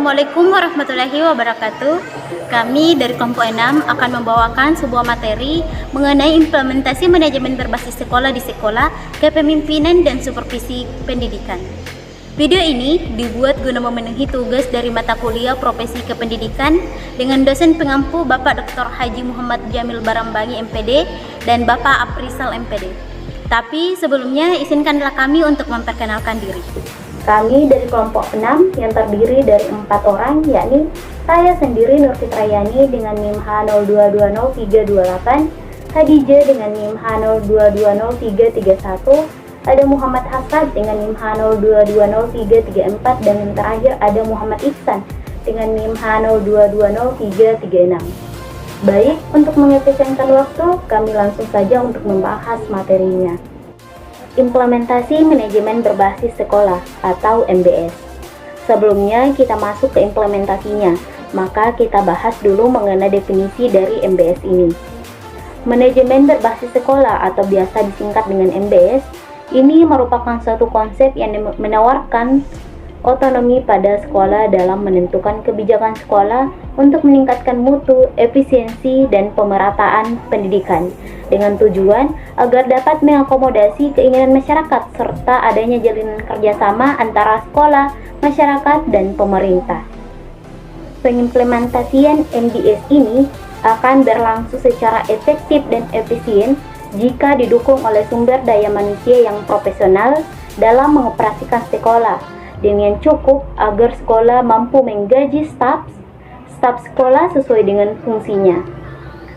Assalamualaikum warahmatullahi wabarakatuh. Kami dari kelompok 6 akan membawakan sebuah materi mengenai implementasi manajemen berbasis sekolah di sekolah, kepemimpinan dan supervisi pendidikan. Video ini dibuat guna memenuhi tugas dari mata kuliah Profesi Kependidikan dengan dosen pengampu Bapak Dr. Haji Muhammad Jamil Barambangi MPD dan Bapak Aprisal MPD. Tapi sebelumnya izinkanlah kami untuk memperkenalkan diri. Kami dari kelompok 6 yang terdiri dari 4 orang, yakni saya sendiri Nur Fitrayani dengan NIM H022038, Hadijah dengan NIM H02203331, ada Muhammad Hasan dengan NIM H02203334, dan yang terakhir ada Muhammad Ihsan dengan NIM H02203336. Baik, untuk mengefisienkan waktu, kami langsung saja untuk membahas materinya. Implementasi manajemen berbasis sekolah atau MBS. Sebelumnya kita masuk ke implementasinya, maka kita bahas dulu mengenai definisi dari MBS ini. Manajemen berbasis sekolah atau biasa disingkat dengan MBS, ini merupakan suatu konsep yang menawarkan otonomi pada sekolah dalam menentukan kebijakan sekolah untuk meningkatkan mutu, efisiensi, dan pemerataan pendidikan dengan tujuan agar dapat mengakomodasi keinginan masyarakat serta adanya jalinan kerjasama antara sekolah, masyarakat, dan pemerintah. Pengimplementasian MBS ini akan berlangsung secara efektif dan efisien jika didukung oleh sumber daya manusia yang profesional dalam mengoperasikan sekolah dengan cukup agar sekolah mampu menggaji staf sekolah sesuai dengan fungsinya,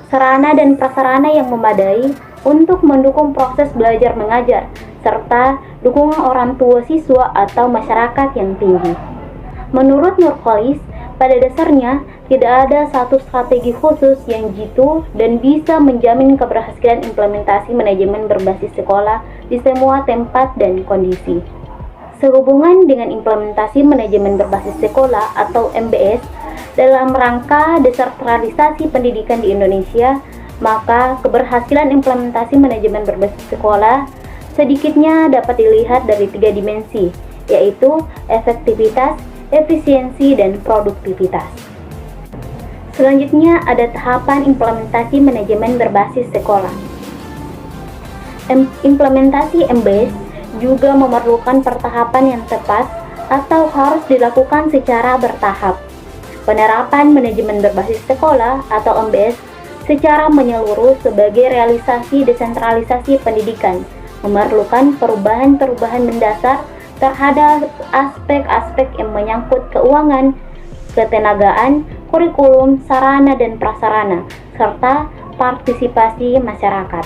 sarana dan prasarana yang memadai untuk mendukung proses belajar mengajar, serta dukungan orang tua siswa atau masyarakat yang tinggi. Menurut Nurholis, pada dasarnya tidak ada satu strategi khusus yang jitu dan bisa menjamin keberhasilan implementasi manajemen berbasis sekolah di semua tempat dan kondisi. Sehubungan dengan implementasi manajemen berbasis sekolah atau MBS dalam rangka desentralisasi pendidikan di Indonesia, maka keberhasilan implementasi manajemen berbasis sekolah sedikitnya dapat dilihat dari 3 dimensi, yaitu efektivitas, efisiensi, dan produktivitas. Selanjutnya ada tahapan implementasi manajemen berbasis sekolah. Implementasi MBS juga memerlukan pertahapan yang tepat atau harus dilakukan secara bertahap. Penerapan manajemen berbasis sekolah atau MBS secara menyeluruh sebagai realisasi desentralisasi pendidikan memerlukan perubahan-perubahan mendasar terhadap aspek-aspek yang menyangkut keuangan, ketenagaan, kurikulum, sarana dan prasarana, serta partisipasi masyarakat.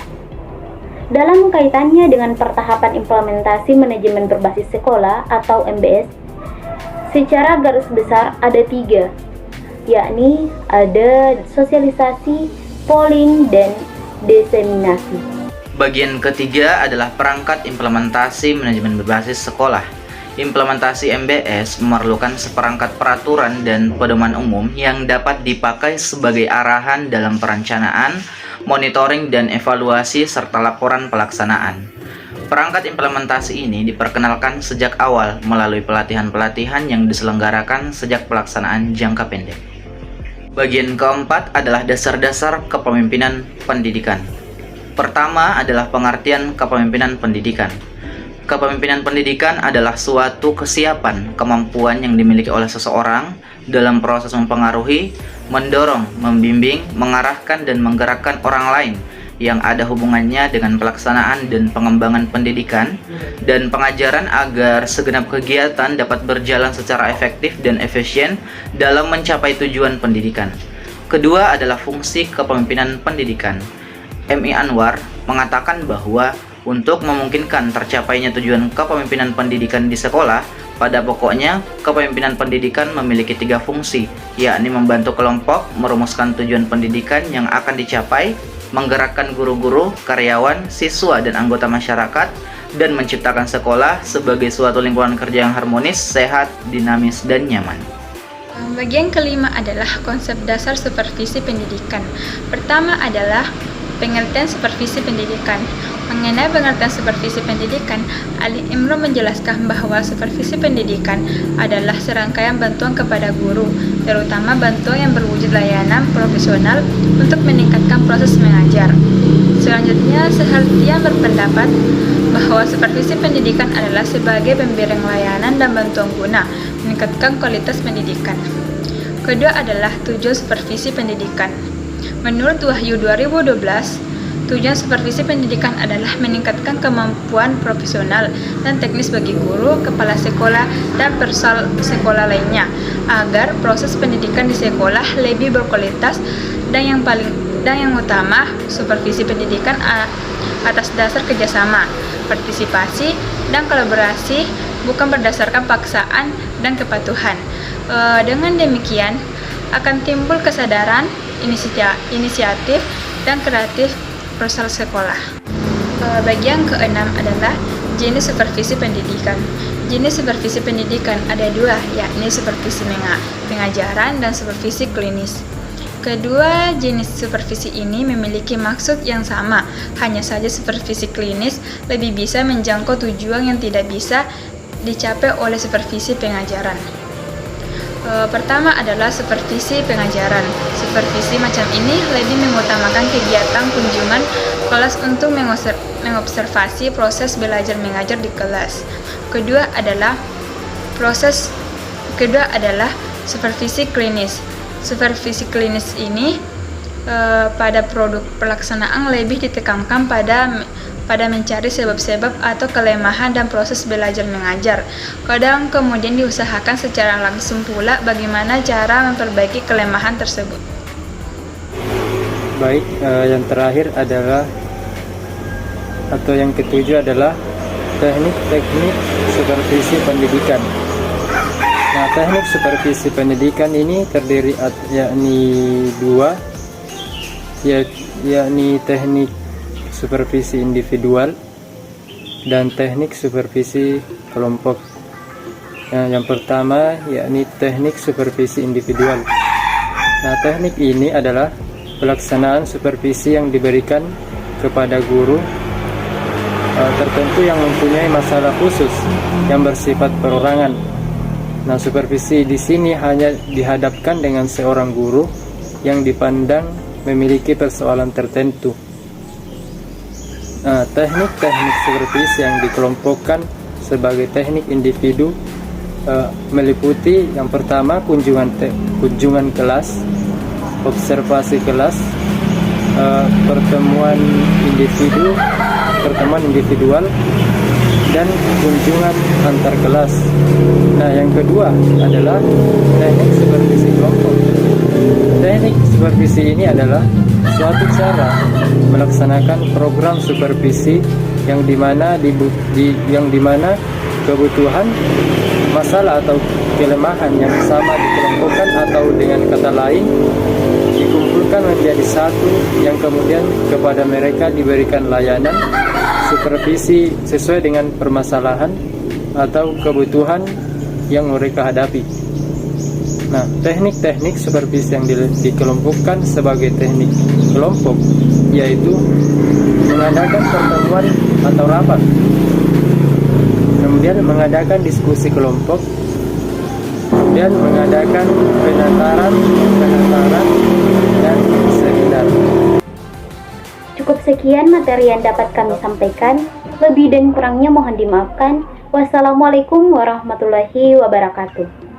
Dalam kaitannya dengan pertahapan implementasi manajemen berbasis sekolah atau MBS, secara garis besar ada 3, yakni ada sosialisasi, polling, dan diseminasi. Bagian ketiga adalah perangkat implementasi manajemen berbasis sekolah. Implementasi MBS memerlukan seperangkat peraturan dan pedoman umum yang dapat dipakai sebagai arahan dalam perencanaan, monitoring dan evaluasi serta laporan pelaksanaan. Perangkat implementasi ini diperkenalkan sejak awal melalui pelatihan-pelatihan yang diselenggarakan sejak pelaksanaan jangka pendek. Bagian keempat adalah dasar-dasar kepemimpinan pendidikan. Pertama adalah pengertian kepemimpinan pendidikan. Kepemimpinan pendidikan adalah suatu kesiapan, kemampuan yang dimiliki oleh seseorang dalam proses mempengaruhi, mendorong, membimbing, mengarahkan, dan menggerakkan orang lain yang ada hubungannya dengan pelaksanaan dan pengembangan pendidikan dan pengajaran agar segenap kegiatan dapat berjalan secara efektif dan efisien dalam mencapai tujuan pendidikan. Kedua adalah fungsi kepemimpinan pendidikan. M.I. Anwar mengatakan bahwa untuk memungkinkan tercapainya tujuan kepemimpinan pendidikan di sekolah, pada pokoknya kepemimpinan pendidikan memiliki 3 fungsi, yakni membantu kelompok merumuskan tujuan pendidikan yang akan dicapai, menggerakkan guru-guru, karyawan, siswa, dan anggota masyarakat, dan menciptakan sekolah sebagai suatu lingkungan kerja yang harmonis, sehat, dinamis, dan nyaman. Bagian kelima adalah konsep dasar supervisi pendidikan. Pertama adalah pengertian supervisi pendidikan. Mengenai pengertian supervisi pendidikan, Ali Imron menjelaskan bahwa supervisi pendidikan adalah serangkaian bantuan kepada guru, terutama bantuan yang berwujud layanan profesional untuk meningkatkan proses mengajar. Selanjutnya, Sehartian berpendapat bahwa supervisi pendidikan adalah sebagai pemberian layanan dan bantuan guna meningkatkan kualitas pendidikan. Kedua adalah tujuan supervisi pendidikan. Menurut Wahyu 2012, tujuan supervisi pendidikan adalah meningkatkan kemampuan profesional dan teknis bagi guru, kepala sekolah, dan personal sekolah lainnya agar proses pendidikan di sekolah lebih berkualitas dan yang utama, supervisi pendidikan atas dasar kerjasama, partisipasi, dan kolaborasi bukan berdasarkan paksaan dan kepatuhan. Dengan demikian, akan timbul kesadaran, inisiatif, dan kreatif personal sekolah. Bagian keenam adalah jenis supervisi pendidikan. Jenis supervisi pendidikan ada dua, yakni supervisi pengajaran dan supervisi klinis. Kedua jenis supervisi ini memiliki maksud yang sama, hanya saja supervisi klinis lebih bisa menjangkau tujuan yang tidak bisa dicapai oleh supervisi pengajaran. Pertama adalah supervisi pengajaran. Supervisi macam ini lebih mengutamakan kegiatan kunjungan kelas untuk mengobservasi proses belajar mengajar di kelas. Kedua adalah supervisi klinis. Supervisi klinis ini pada produk pelaksanaan lebih ditekankan pada mencari sebab-sebab atau kelemahan dan proses belajar mengajar. Kadang kemudian diusahakan secara langsung pula bagaimana cara memperbaiki kelemahan tersebut. Baik, yang terakhir adalah atau yang ketujuh adalah teknik supervisi pendidikan. Nah, teknik supervisi pendidikan ini terdiri yakni dua, yakni teknik supervisi individual dan teknik supervisi kelompok. Nah, yang pertama yakni teknik supervisi individual. Nah, teknik ini adalah pelaksanaan supervisi yang diberikan kepada guru tertentu yang mempunyai masalah khusus yang bersifat perorangan. Nah, supervisi di sini hanya dihadapkan dengan seorang guru yang dipandang memiliki persoalan tertentu. Nah, teknik-teknik supervisi yang dikelompokkan sebagai teknik individu meliputi yang pertama kunjungan kelas, observasi kelas, pertemuan individual, dan kunjungan antar kelas. Nah, yang kedua adalah teknik supervisi kelompok. Teknik supervisi ini adalah suatu cara melaksanakan program supervisi yang dimana kebutuhan, masalah atau kelemahan yang sama dikelompokkan atau dengan kata lain dikumpulkan menjadi satu yang kemudian kepada mereka diberikan layanan supervisi sesuai dengan permasalahan atau kebutuhan yang mereka hadapi. Nah, teknik-teknik supervisi yang dikelompokkan sebagai teknik kelompok yaitu mengadakan pertemuan atau rapat, kemudian mengadakan diskusi kelompok, dan mengadakan penataran dan seminar. Cukup sekian materi yang dapat kami sampaikan. Lebih dan kurangnya mohon dimaafkan. Wassalamualaikum warahmatullahi wabarakatuh.